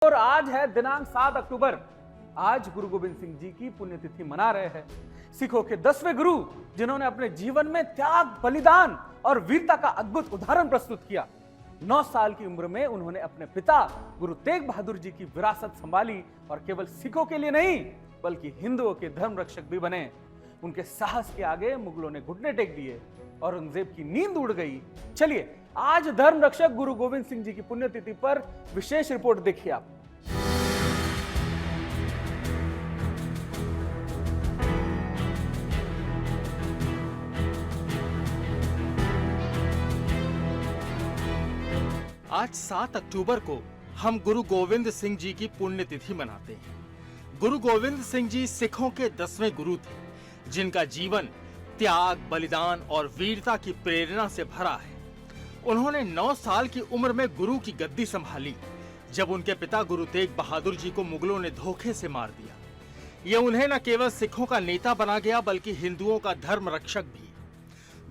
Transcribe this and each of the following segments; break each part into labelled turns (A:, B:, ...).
A: और आज है दिनांक 7 अक्टूबर। आज गुरु गोविंद सिंह जी की पुण्यतिथि मना रहे हैं। सिखों के 10वें गुरु, जिन्होंने अपने जीवन में त्याग, बलिदान और वीरता का अद्भुत उदाहरण प्रस्तुत किया। 9 साल की उम्र में उन्होंने अपने पिता गुरु तेग बहादुर जी की विरासत संभाली और केवल सिखों के लिए नहीं बल्कि हिंदुओं के धर्म रक्षक भी बने। उनके साहस के आगे मुगलों ने घुटने टेक दिए, औरंगजेब की नींद उड़ गई। चलिए आज धर्म रक्षक गुरु गोविंद सिंह जी की पुण्यतिथि पर विशेष रिपोर्ट देखिए आप।
B: आज 7 अक्टूबर को हम गुरु गोविंद सिंह जी की पुण्यतिथि मनाते हैं। गुरु गोविंद सिंह जी सिखों के 10वें गुरु थे, जिनका जीवन त्याग, बलिदान और वीरता की प्रेरणा से भरा है। उन्होंने 9 साल की उम्र में गुरु की गद्दी संभाली, जब उनके पिता गुरु तेग बहादुर जी को मुगलों ने धोखे से मार दिया। ये उन्हें न केवल सिखों का नेता बना गया बल्कि हिंदुओं का धर्म रक्षक भी।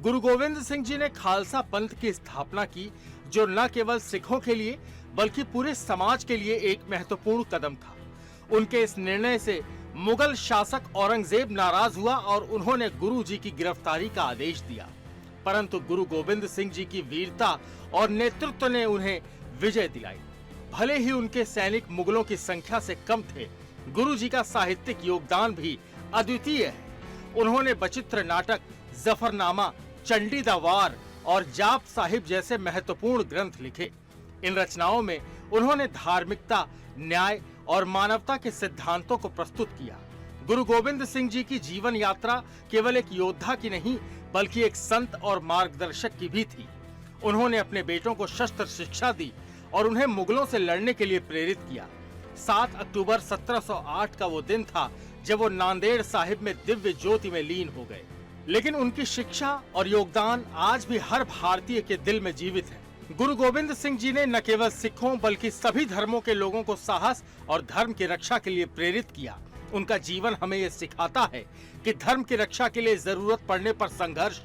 B: गुरु गोविंद सिंह जी ने खालसा पंथ की स्थापना की, जो न केवल सिखों के लिए बल्कि पूरे समाज के लिए एक महत्वपूर्ण कदम था। उनके इस निर्णय से मुगल शासक औरंगजेब नाराज हुआ और उन्होंने गुरु जी की गिरफ्तारी का आदेश दिया। परंतु गुरु गोविंद सिंह जी की वीरता और नेतृत्व ने उन्हें विजय दिलाई। भले ही उनके सैनिक मुगलों की संख्या से कम थे, गुरु जी का साहित्यिक योगदान भी अद्वितीय है। उन्होंने बचित्र नाटक, जफरनामा, चंडी दा वार और जाप साहिब जैसे महत्वपूर्ण ग्रंथ लिखे। इन रचनाओं में उन्होंने धार्मिकता, न्याय और मानवता के सिद्धांतों को प्रस्तुत किया। गुरु गोविंद सिंह जी की जीवन यात्रा केवल एक योद्धा की नहीं बल्कि एक संत और मार्गदर्शक की भी थी। उन्होंने अपने बेटों को शस्त्र शिक्षा दी और उन्हें मुगलों से लड़ने के लिए प्रेरित किया। 7 अक्टूबर 1708 का वो दिन था जब वो नांदेड़ साहिब में दिव्य ज्योति में लीन हो गए। लेकिन उनकी शिक्षा और योगदान आज भी हर भारतीय के दिल में जीवित है। गुरु गोविंद सिंह जी ने न केवल सिखों बल्कि सभी धर्मों के लोगों को साहस और धर्म की रक्षा के लिए प्रेरित किया। उनका जीवन हमें ये सिखाता है कि धर्म की रक्षा के लिए जरूरत पड़ने पर संघर्ष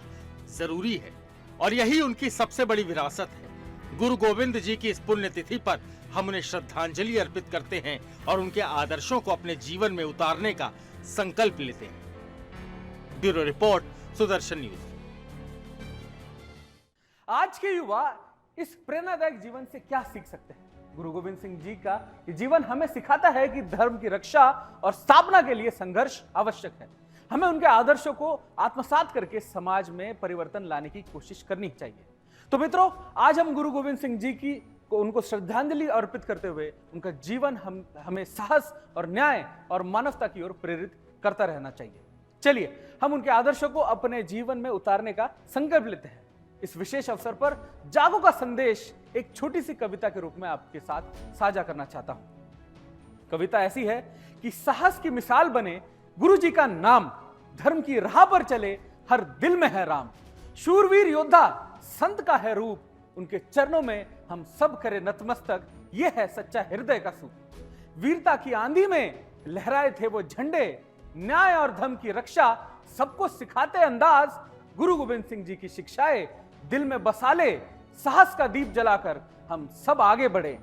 B: जरूरी है, और यही उनकी सबसे बड़ी विरासत है। गुरु गोविंद जी की इस पुण्यतिथि पर हम उन्हें श्रद्धांजलि अर्पित करते हैं और उनके आदर्शों को अपने जीवन में उतारने का संकल्प लेते हैं। Bureau report, Sudarshan news.
A: आज के युवा इस प्रेरणादायक जीवन से क्या सीख सकते हैं? गुरु गोविंद सिंह जी का ये जीवन हमें सिखाता है कि धर्म की रक्षा और स्थापना के लिए संघर्ष आवश्यक है। हमें उनके आदर्शों को आत्मसात करके समाज में परिवर्तन लाने की कोशिश करनी चाहिए। तो मित्रों, आज हम गुरु गोविंद सिंह जी की उनको श्रद्धांजलि अर्पित करते हुए उनका जीवन हमें साहस और न्याय और मानवता की ओर प्रेरित करता रहना चाहिए। चलिए हम उनके आदर्शों को अपने जीवन में उतारने का संकल्प लेते हैं। इस विशेष अवसर पर जागो का संदेश एक छोटी सी कविता के रूप में आपके साथ साझा करना चाहता हूं। कविता ऐसी है कि साहस की मिसाल बने गुरु जी का नाम, धर्म की राह पर चले हर दिल में है राम। शूरवीर योद्धा संत का है रूप, उनके चरणों में हम सब करें नतमस्तक, यह है सच्चा हृदय का सूप। वीरता की आंधी में लहराए थे वो झंडे, न्याय और धर्म की रक्षा सबको सिखाते अंदाज। गुरु गोविंद सिंह जी की शिक्षाएं दिल में बसा ले, साहस का दीप जलाकर हम सब आगे बढ़े।